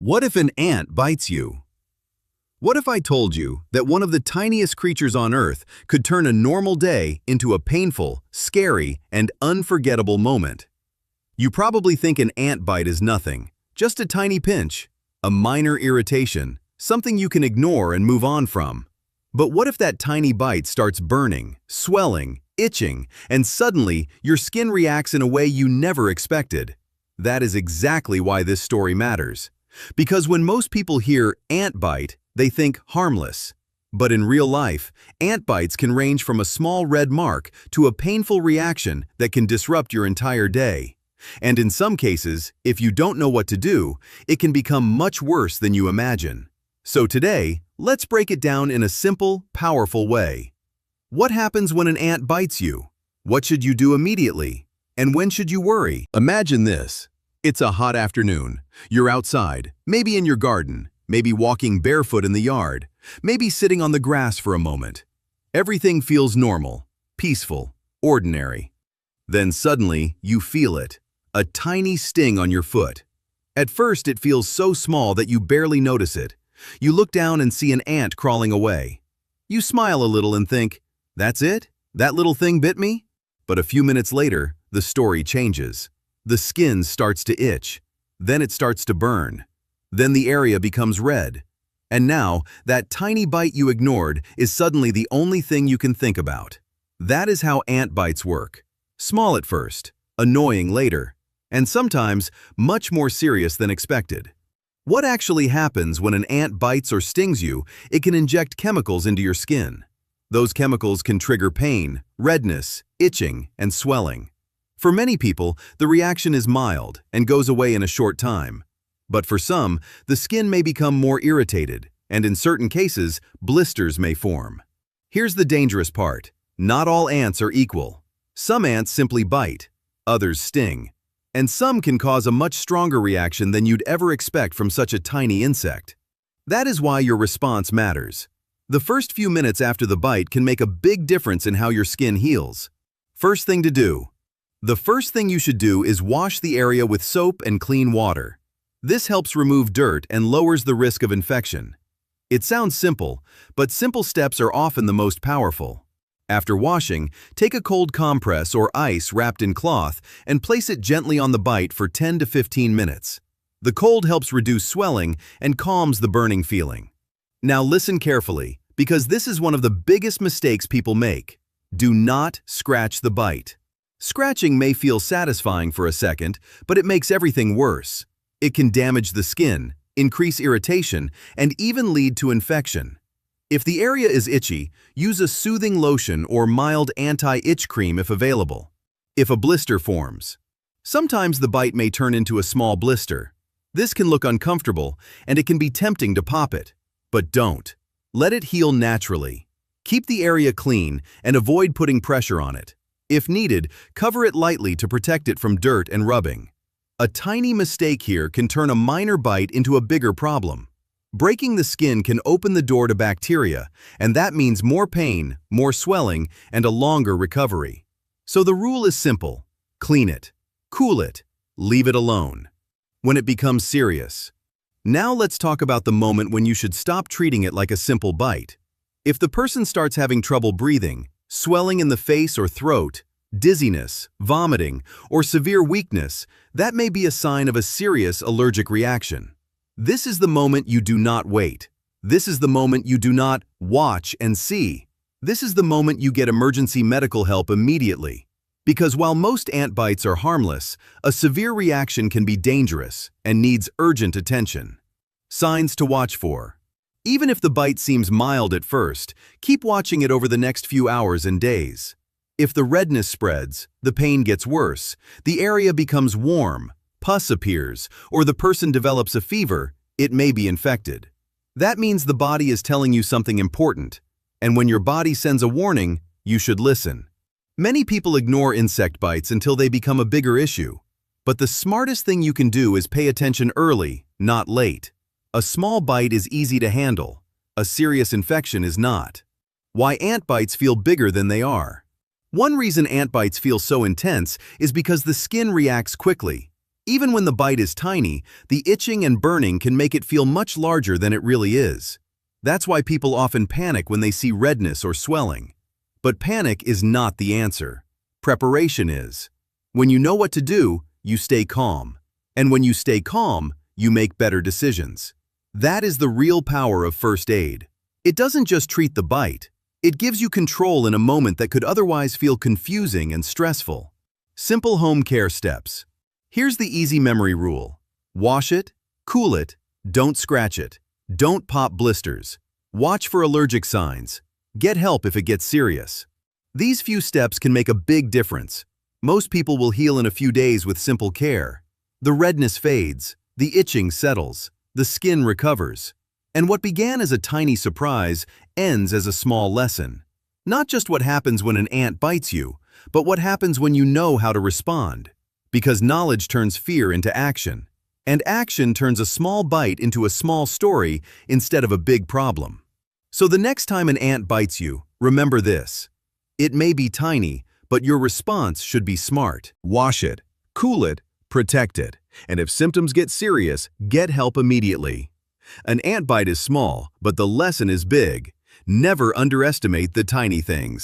What if an ant bites you? What if I told you that one of the tiniest creatures on Earth could turn a normal day into a painful, scary, and unforgettable moment? You probably think an ant bite is nothing, just a tiny pinch, a minor irritation, something you can ignore and move on from. But what if that tiny bite starts burning, swelling, itching, and suddenly your skin reacts in a way you never expected? That is exactly why this story matters. Because when most people hear ant bite, they think harmless. But in real life, ant bites can range from a small red mark to a painful reaction that can disrupt your entire day. And in some cases, if you don't know what to do, it can become much worse than you imagine. So today, let's break it down in a simple, powerful way. What happens when an ant bites you? What should you do immediately? And when should you worry? Imagine this. It's a hot afternoon. You're outside, maybe in your garden, maybe walking barefoot in the yard, maybe sitting on the grass for a moment. Everything feels normal, peaceful, ordinary. Then suddenly, you feel it, a tiny sting on your foot. At first, it feels so small that you barely notice it. You look down and see an ant crawling away. You smile a little and think, "That's it? That little thing bit me?" But a few minutes later, the story changes. The skin starts to itch. Then it starts to burn. Then the area becomes red. And now, that tiny bite you ignored is suddenly the only thing you can think about. That is how ant bites work. Small at first, annoying later, and sometimes much more serious than expected. What actually happens when an ant bites or stings you? It can inject chemicals into your skin. Those chemicals can trigger pain, redness, itching, and swelling. For many people, the reaction is mild and goes away in a short time. But for some, the skin may become more irritated, and in certain cases, blisters may form. Here's the dangerous part. Not all ants are equal. Some ants simply bite, others sting, and some can cause a much stronger reaction than you'd ever expect from such a tiny insect. That is why your response matters. The first few minutes after the bite can make a big difference in how your skin heals. First thing to do. The first thing you should do is wash the area with soap and clean water. This helps remove dirt and lowers the risk of infection. It sounds simple, but simple steps are often the most powerful. After washing, take a cold compress or ice wrapped in cloth and place it gently on the bite for 10 to 15 minutes. The cold helps reduce swelling and calms the burning feeling. Now listen carefully, because this is one of the biggest mistakes people make. Do not scratch the bite. Scratching may feel satisfying for a second, but it makes everything worse. It can damage the skin, increase irritation, and even lead to infection. If the area is itchy, use a soothing lotion or mild anti-itch cream if available. If a blister forms, sometimes the bite may turn into a small blister. This can look uncomfortable, and it can be tempting to pop it. But don't. Let it heal naturally. Keep the area clean and avoid putting pressure on it. If needed, cover it lightly to protect it from dirt and rubbing. A tiny mistake here can turn a minor bite into a bigger problem. Breaking the skin can open the door to bacteria, and that means more pain, more swelling, and a longer recovery. So the rule is simple. Clean it, cool it, leave it alone. When it becomes serious. Now let's talk about the moment when you should stop treating it like a simple bite. If the person starts having trouble breathing, swelling in the face or throat, dizziness, vomiting, or severe weakness, that may be a sign of a serious allergic reaction. This is the moment you do not wait. This is the moment you do not watch and see. This is the moment you get emergency medical help immediately. Because while most ant bites are harmless, a severe reaction can be dangerous and needs urgent attention. Signs to watch for. Even if the bite seems mild at first, keep watching it over the next few hours and days. If the redness spreads, the pain gets worse, the area becomes warm, pus appears, or the person develops a fever, it may be infected. That means the body is telling you something important, and when your body sends a warning, you should listen. Many people ignore insect bites until they become a bigger issue. But the smartest thing you can do is pay attention early, not late. A small bite is easy to handle. A serious infection is not. Why ant bites feel bigger than they are. One reason ant bites feel so intense is because the skin reacts quickly. Even when the bite is tiny, the itching and burning can make it feel much larger than it really is. That's why people often panic when they see redness or swelling. But panic is not the answer. Preparation is. When you know what to do, you stay calm. And when you stay calm, you make better decisions. That is the real power of first aid. It doesn't just treat the bite. It gives you control in a moment that could otherwise feel confusing and stressful. Simple home care steps. Here's the easy memory rule. Wash it, cool it, don't scratch it. Don't pop blisters. Watch for allergic signs. Get help if it gets serious. These few steps can make a big difference. Most people will heal in a few days with simple care. The redness fades, the itching settles, the skin recovers. And what began as a tiny surprise ends as a small lesson. Not just what happens when an ant bites you, but what happens when you know how to respond. Because knowledge turns fear into action. And action turns a small bite into a small story instead of a big problem. So the next time an ant bites you, remember this. It may be tiny, but your response should be smart. Wash it, cool it, protect it. And if symptoms get serious, get help immediately. An ant bite is small, but the lesson is big. Never underestimate the tiny things.